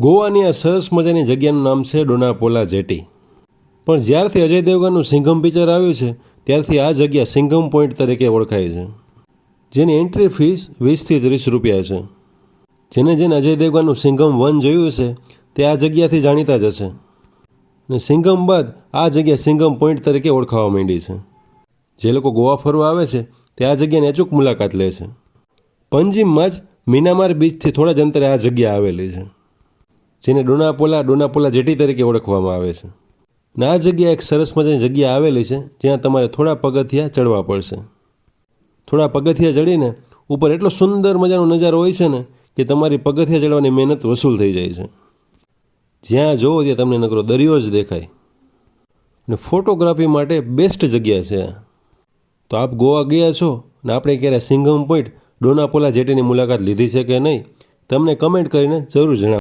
ગોવાની આ સરસ મજાની જગ્યાનું નામ છે ડોનાપોલા જેટી. પણ જ્યારથી અજય દેવગનનું સિંઘમ પિક્ચર આવ્યું છે ત્યારથી આ જગ્યા સિંઘમ પોઈન્ટ તરીકે ઓળખાય છે, જેની એન્ટ્રી ફીસ 20 થી 30 રૂપિયા છે. જેને અજય દેવગનનું સિંઘમ 1 જોયું છે તે આ જગ્યાથી જાણીતા જ હશે. અને સિંઘમ બાદ આ જગ્યા સિંઘમ પોઈન્ટ તરીકે ઓળખાવા માંડી છે. જે લોકો ગોવા ફરવા આવે છે તે આ જગ્યાની અચૂક મુલાકાત લે છે. પંજીમમાં જ મીનામાર બીચથી થોડા જ અંતરે આ જગ્યા આવેલી છે, જેને ડોનાપોલા જેટી તરીકે ઓળખવામાં આવે છે. અને આ જગ્યા એક સરસ મજાની જગ્યા આવેલી છે જ્યાં તમારે થોડા પગથિયા ચડવા પડશે. થોડા પગથિયા ચડીને ઉપર એટલો સુંદર મજાનો નજારો હોય છે ને કે તમારી પગથિયા ચડવાની મહેનત વસૂલ થઈ જાય છે. જ્યાં જોવો ત્યાં તમને નકરો દરિયો જ દેખાય. અને ફોટોગ્રાફી માટે બેસ્ટ જગ્યા છે. તો આપ ગોવા ગયા છો ને આપણે ક્યારે સિંઘમ પોઈન્ટ ડોનાપોલા જેટીની મુલાકાત લીધી છે કે નહીં, તમને કમેન્ટ કરીને જરૂર જણાવો.